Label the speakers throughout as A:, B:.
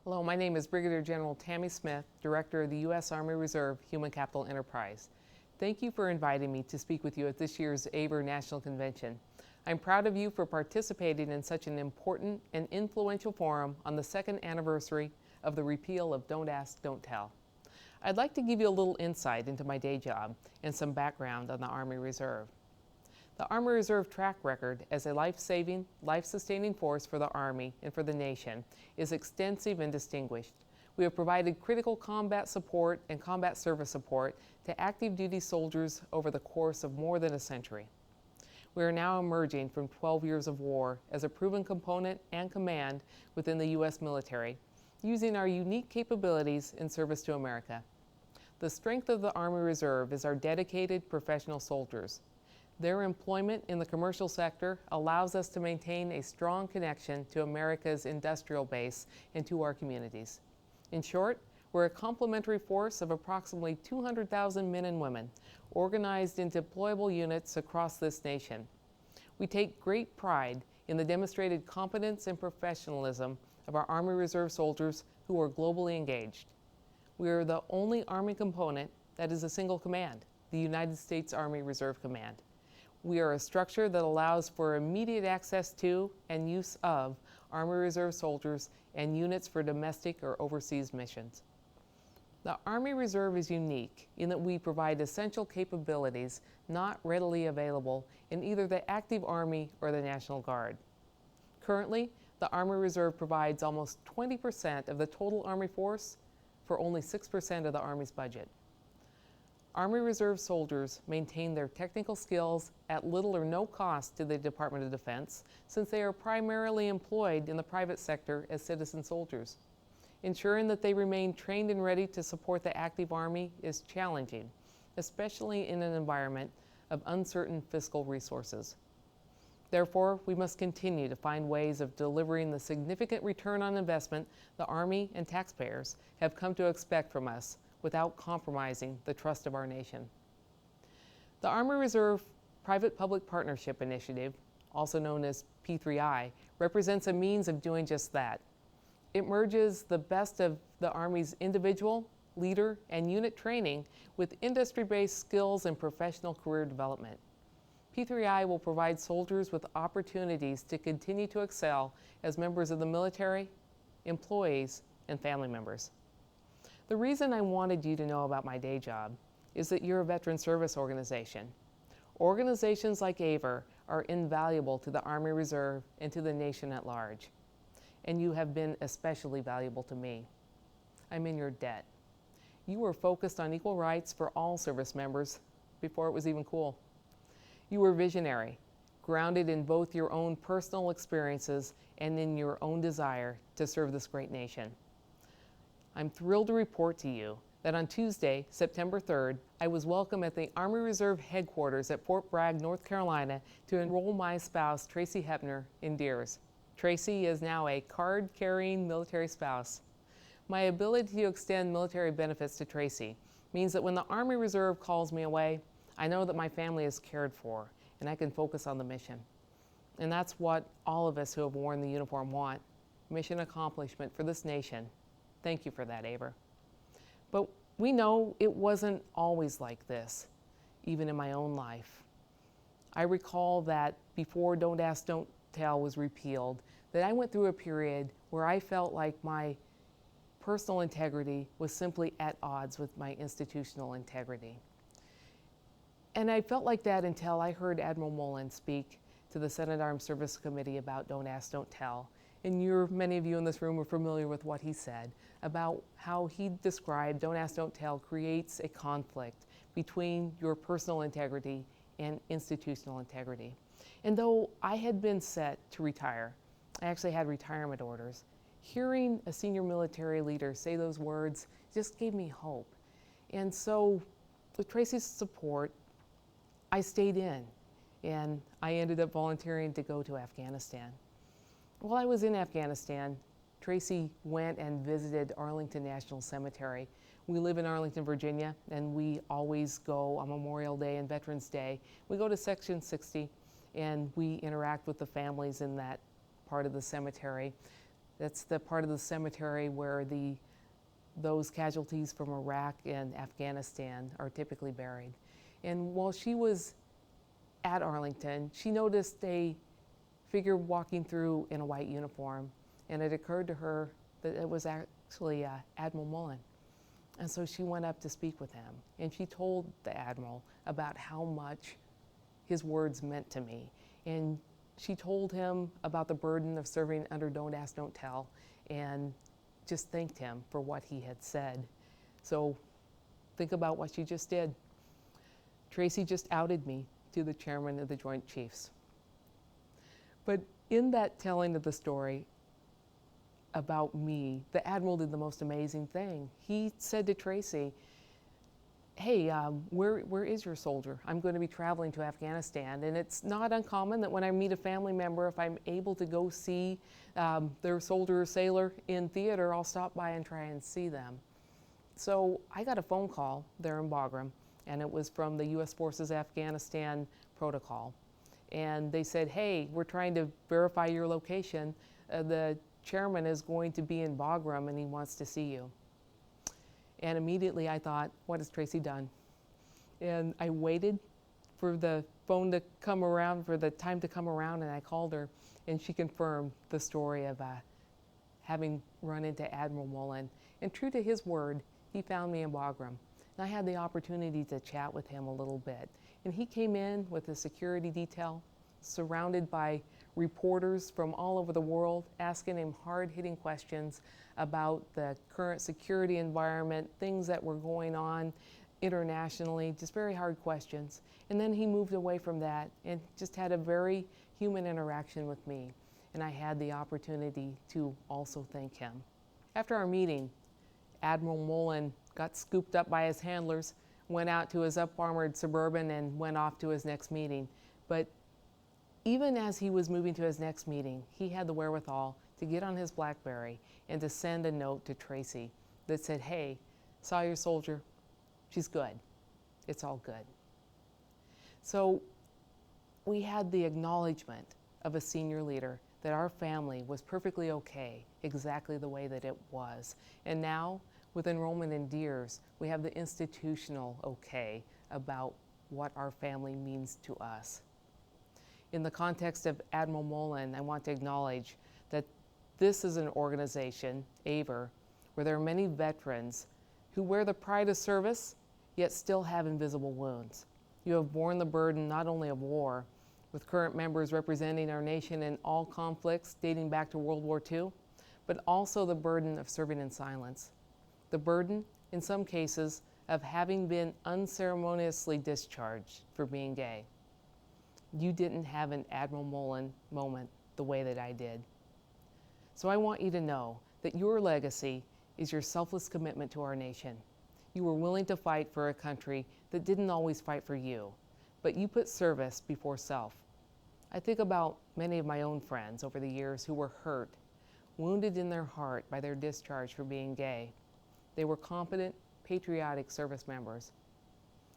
A: Hello, my name is Brigadier General Tammy Smith, Director of the U.S. Army Reserve Human Capital Enterprise. Thank you for inviting me to speak with you at this year's AVER National Convention. I'm proud of you for participating in such an important and influential forum on the second anniversary of the repeal of Don't Ask, Don't Tell. I'd like to give you a little insight into my day job and some background on the Army Reserve. The Army Reserve track record as a life-saving, life-sustaining force for the Army and for the nation is extensive and distinguished. We have provided critical combat support and combat service support to active duty soldiers over the course of more than a century. We are now emerging from 12 years of war as a proven component and command within the U.S. military, using our unique capabilities in service to America. The strength of the Army Reserve is our dedicated professional soldiers. Their employment in the commercial sector allows us to maintain a strong connection to America's industrial base and to our communities. In short, we're a complementary force of approximately 200,000 men and women, organized in deployable units across this nation. We take great pride in the demonstrated competence and professionalism of our Army Reserve soldiers who are globally engaged. We are the only Army component that is a single command, the United States Army Reserve Command. We are a structure that allows for immediate access to and use of Army Reserve soldiers and units for domestic or overseas missions. The Army Reserve is unique in that we provide essential capabilities not readily available in either the active Army or the National Guard. Currently, the Army Reserve provides almost 20% of the total Army force for only 6% of the Army's budget. Army Reserve soldiers maintain their technical skills at little or no cost to the Department of Defense, since they are primarily employed in the private sector as citizen soldiers. Ensuring that they remain trained and ready to support the active Army is challenging, especially in an environment of uncertain fiscal resources. Therefore, we must continue to find ways of delivering the significant return on investment the Army and taxpayers have come to expect from us, without compromising the trust of our nation. The Army Reserve Private-Public Partnership Initiative, also known as P3I, represents a means of doing just that. It merges the best of the Army's individual, leader, and unit training with industry-based skills and professional career development. P3I will provide soldiers with opportunities to continue to excel as members of the military, employees, and family members. The reason I wanted you to know about my day job is that you're a veteran service organization. Organizations like AVER are invaluable to the Army Reserve and to the nation at large. And you have been especially valuable to me. I'm in your debt. You were focused on equal rights for all service members before it was even cool. You were visionary, grounded in both your own personal experiences and in your own desire to serve this great nation. I'm thrilled to report to you that on Tuesday, September 3rd, I was welcomed at the Army Reserve headquarters at Fort Bragg, North Carolina, to enroll my spouse, Tracy Hepner, in DEERS. Tracy is now a card-carrying military spouse. My ability to extend military benefits to Tracy means that when the Army Reserve calls me away, I know that my family is cared for and I can focus on the mission. And that's what all of us who have worn the uniform want: mission accomplishment for this nation. Thank you for that, AVER. But we know it wasn't always like this, even in my own life. I recall that before Don't Ask, Don't Tell was repealed, that I went through a period where I felt like my personal integrity was simply at odds with my institutional integrity. And I felt like that until I heard Admiral Mullen speak to the Senate Armed Services Committee about Don't Ask, Don't Tell. And many of you in this room are familiar with what he said about how he described Don't Ask, Don't Tell creates a conflict between your personal integrity and institutional integrity. And though I had been set to retire, I actually had retirement orders, hearing a senior military leader say those words just gave me hope. And so with Tracy's support, I stayed in, and I ended up volunteering to go to Afghanistan. While I was in Afghanistan, Tracy went and visited Arlington National Cemetery. We live in Arlington, Virginia, and we always go on Memorial Day and Veterans Day. We go to Section 60, and we interact with the families in that part of the cemetery. That's the part of the cemetery where those casualties from Iraq and Afghanistan are typically buried. And while she was at Arlington, she noticed a figure walking through in a white uniform, and it occurred to her that it was actually Admiral Mullen. And so she went up to speak with him, and she told the Admiral about how much his words meant to me. And she told him about the burden of serving under Don't Ask, Don't Tell, and just thanked him for what he had said. So think about what she just did. Tracy just outed me to the chairman of the Joint Chiefs. But in that telling of the story about me, the Admiral did the most amazing thing. He said to Tracy, hey, where is your soldier? I'm going to be traveling to Afghanistan. And it's not uncommon that when I meet a family member, if I'm able to go see their soldier or sailor in theater, I'll stop by and try and see them. So I got a phone call there in Bagram, and it was from the U.S. Forces Afghanistan protocol. And they said, hey, we're trying to verify your location. The chairman is going to be in Bagram and he wants to see you. And immediately I thought, what has Tracy done? And I waited for the phone to come around, for the time to come around, and I called her, and she confirmed the story of having run into Admiral Mullen. And true to his word, he found me in Bagram. And I had the opportunity to chat with him a little bit. And he came in with a security detail, surrounded by reporters from all over the world, asking him hard-hitting questions about the current security environment, things that were going on internationally, just very hard questions. And then he moved away from that and just had a very human interaction with me. And I had the opportunity to also thank him. After our meeting, Admiral Mullen got scooped up by his handlers, went out to his up-armored Suburban and went off to his next meeting. But even as he was moving to his next meeting, he had the wherewithal to get on his BlackBerry and to send a note to Tracy that said, hey, saw your soldier, she's good, it's all good. So we had the acknowledgement of a senior leader that our family was perfectly okay, exactly the way that it was. And now, with enrollment in DEERS, we have the institutional okay about what our family means to us. In the context of Admiral Mullen, I want to acknowledge that this is an organization, AVER, where there are many veterans who wear the pride of service, yet still have invisible wounds. You have borne the burden not only of war, with current members representing our nation in all conflicts dating back to World War II, but also the burden of serving in silence. The burden, in some cases, of having been unceremoniously discharged for being gay. You didn't have an Admiral Mullen moment the way that I did. So I want you to know that your legacy is your selfless commitment to our nation. You were willing to fight for a country that didn't always fight for you, but you put service before self. I think about many of my own friends over the years who were hurt, wounded in their heart by their discharge for being gay. They were competent, patriotic service members.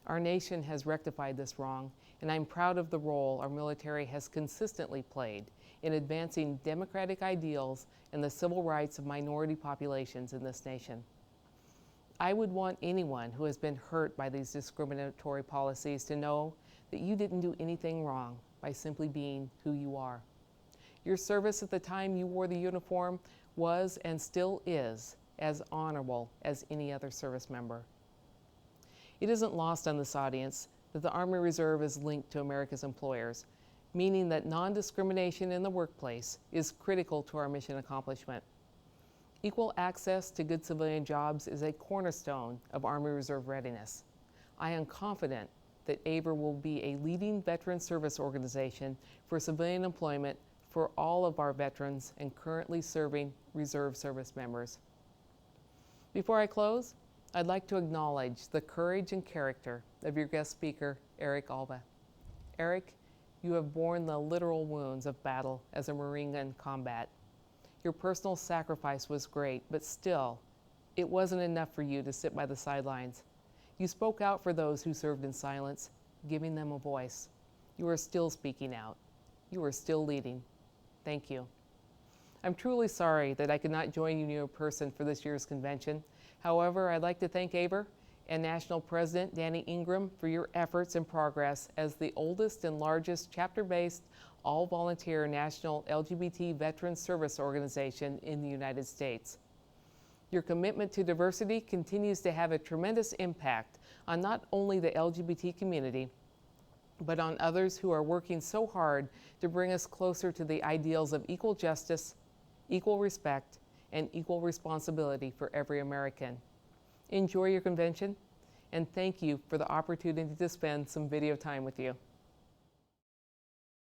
A: Our nation has rectified this wrong, and I'm proud of the role our military has consistently played in advancing democratic ideals and the civil rights of minority populations in this nation. I would want anyone who has been hurt by these discriminatory policies to know that you didn't do anything wrong by simply being who you are. Your service at the time you wore the uniform was and still is as honorable as any other service member. It isn't lost on this audience that the Army Reserve is linked to America's employers, meaning that non-discrimination in the workplace is critical to our mission accomplishment. Equal access to good civilian jobs is a cornerstone of Army Reserve readiness. I am confident that AVER will be a leading veteran service organization for civilian employment for all of our veterans and currently serving Reserve service members. Before I close, I'd like to acknowledge the courage and character of your guest speaker, Eric Alba. Eric, you have borne the literal wounds of battle as a Marine in combat. Your personal sacrifice was great, but still, it wasn't enough for you to sit by the sidelines. You spoke out for those who served in silence, giving them a voice. You are still speaking out. You are still leading. Thank you. I'm truly sorry that I could not join you in person for this year's convention. However, I'd like to thank AVER and National President Danny Ingram for your efforts and progress as the oldest and largest chapter-based, all-volunteer national LGBT veteran service organization in the United States. Your commitment to diversity continues to have a tremendous impact on not only the LGBT community, but on others who are working so hard to bring us closer to the ideals of equal justice, equal respect, and equal responsibility for every American. Enjoy your convention, and thank you for the opportunity to spend some video time with you.